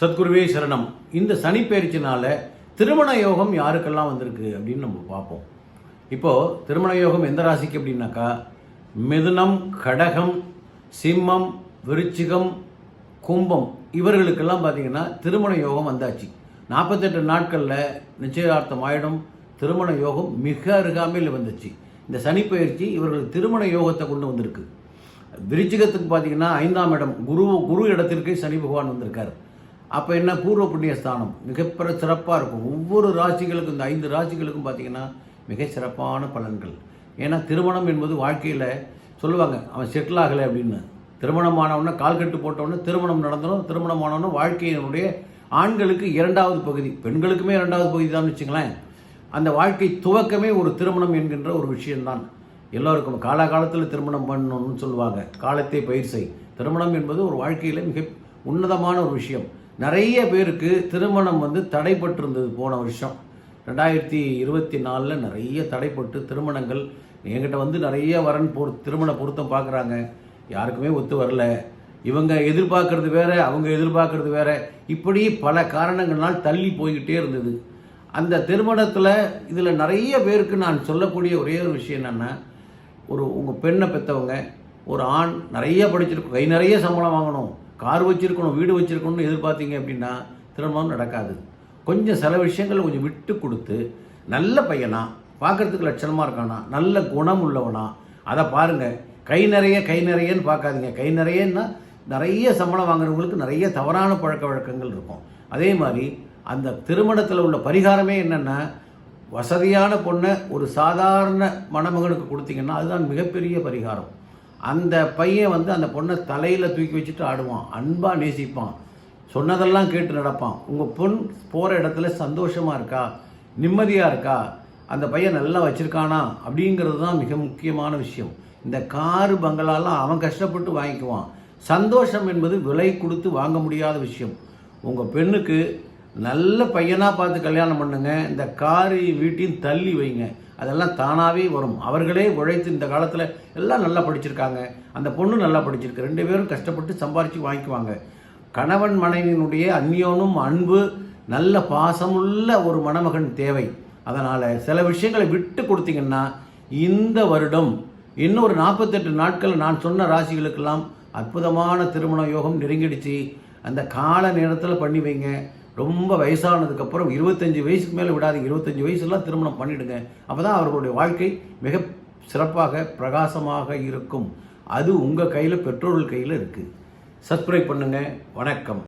சத்குருவே சரணம். இந்த சனி பயிற்சினால திருமண யோகம் யாருக்கெல்லாம் வந்திருக்கு அப்படின்னு நம்ம பார்ப்போம். இப்போது திருமண யோகம் எந்த ராசிக்கு அப்படின்னாக்கா, மிதுனம், கடகம், சிம்மம், விருச்சிகம், கும்பம் இவர்களுக்கெல்லாம் பார்த்திங்கன்னா திருமண யோகம் வந்தாச்சு. 48 நாட்களில் நிச்சயார்த்தம் ஆயிடும். திருமண யோகம் மிக அருகாமையில் வந்துச்சு. இந்த சனி பயிற்சி இவர்களுக்கு திருமண யோகத்தை கொண்டு வந்திருக்கு. விருச்சிகத்துக்கு பார்த்திங்கன்னா 5ஆம் இடம் குரு இடத்திற்கு சனி பகவான் வந்திருக்கார். அப்போ என்ன, பூர்வ புண்ணியஸ்தானம் மிகப்பெரிய சிறப்பாக இருக்கும். ஒவ்வொரு ராசிகளுக்கும், இந்த 5 ராசிகளுக்கும் பார்த்திங்கன்னா மிக சிறப்பான பலன்கள். ஏன்னா திருமணம் என்பது வாழ்க்கையில் சொல்லுவாங்க, அவன் செட்டில் ஆகலை அப்படின்னு. திருமணம் ஆனவுடனே கால் கட்டு போட்டவுடனே திருமணம் நடந்துடும். திருமணம் ஆனவுடனே வாழ்க்கையினுடைய ஆண்களுக்கு 2வது பகுதி, பெண்களுக்குமே 2வது பகுதி தான் வச்சுங்களேன். அந்த வாழ்க்கை துவக்கமே ஒரு திருமணம் என்கின்ற ஒரு விஷயம்தான். எல்லோருக்கும் காலகாலத்தில் திருமணம் பண்ணணும்னு சொல்லுவாங்க. காலத்தை பயிர் செய். திருமணம் என்பது ஒரு வாழ்க்கையில் மிக உன்னதமான ஒரு விஷயம். நிறைய பேருக்கு திருமணம் தடைப்பட்டிருந்தது. போன வருஷம் 2024 நிறைய தடைப்பட்டு திருமணங்கள் என்கிட்ட நிறைய வரன் திருமண பொருத்தம் பார்க்குறாங்க. யாருக்குமே ஒத்து வரல. இவங்க எதிர்பார்க்கறது வேற, அவங்க எதிர்பார்க்கறது வேற, இப்படி பல காரணங்கள்னால் தள்ளி போய்கிட்டே இருந்தது. அந்த திருமணத்தில் இதில் நிறைய பேருக்கு நான் சொல்லக்கூடிய ஒரே ஒரு விஷயம் என்னென்னா, உங்கள் பெண்ணை பெற்றவங்க, ஒரு ஆண் நிறைய படிச்சிருக்கும், கை நிறைய சம்பளம் வாங்கணும், கார் வச்சுருக்கணும், வீடு வச்சுருக்கணும்னு எதிர்பார்த்தீங்க அப்படின்னா திருமணம் நடக்காது. கொஞ்சம் சில விஷயங்கள் கொஞ்சம் விட்டு கொடுத்து, நல்ல பையனா, பார்க்குறதுக்கு லட்சணமாக இருக்கானா, நல்ல குணம் உள்ளவனா, அதை பாருங்கள். கை நிறையன்னு பார்க்காதீங்க. கை நிறையன்னா நிறைய சம்பளம் வாங்குறவங்களுக்கு நிறைய தவறான பழக்க வழக்கங்கள் இருக்கும். அதே மாதிரி அந்த திருமணத்தில் உள்ள பரிகாரமே என்னென்னா, வசதியான பொண்ணை ஒரு சாதாரண மணமகனுக்கு கொடுத்தீங்கன்னா அதுதான் மிகப்பெரிய பரிகாரம். அந்த பையன் அந்த பொண்ணை தலையில் தூக்கி வச்சுட்டு ஆடுவான், அன்பாக நேசிப்பான், சொன்னதெல்லாம் கேட்டு நடப்பான். உங்கள் பொண் போகிற இடத்துல சந்தோஷமாக இருக்கா, நிம்மதியாக இருக்கா, அந்த பையன் நல்லா வச்சுருக்கானா அப்படிங்கிறது தான் மிக முக்கியமான விஷயம். இந்த காரு பங்களாலாம் அவன் கஷ்டப்பட்டு வாங்கிக்குவான். சந்தோஷம் என்பது விலை கொடுத்து வாங்க முடியாத விஷயம். உங்கள் பெண்ணுக்கு நல்ல பையனாக பார்த்து கல்யாணம் பண்ணுங்க. இந்த காரு வீட்டையும் தள்ளி வைங்க, அதெல்லாம் தானாகவே வரும். அவர்களே உழைத்து, இந்த காலத்தில் எல்லாம் நல்லா படிச்சிருக்காங்க, அந்த பொண்ணு நல்லா படிச்சிருக்கு, 2 பேரும் கஷ்டப்பட்டு சம்பாரித்து வாங்கிக்குவாங்க. கணவன் மனைவியினுடைய அந்யோனும் அன்பு, நல்ல பாசமுள்ள ஒரு மணமகன் தேவை. அதனால் சில விஷயங்களை விட்டு கொடுத்தீங்கன்னா இந்த வருடம் இன்னொரு 48 நாட்கள் நான் சொன்ன ராசிகளுக்கெல்லாம் அற்புதமான திருமண யோகம் நெருங்கிடுச்சு. அந்த கால நேரத்தில் பண்ணி வைங்க. ரொம்ப வயசானதுக்கப்புறம் 25 வயசுக்கு மேலே விடாதீங்க. 25 வயசுலாம் திருமணம் பண்ணிவிடுங்க. அப்போ தான் அவர்களுடைய வாழ்க்கை மிக சிறப்பாக பிரகாசமாக இருக்கும். அது உங்கள் கையில், பெற்றோர்கள் கையில் இருக்குது. சப்ஸ்கிரைப் பண்ணுங்கள். வணக்கம்.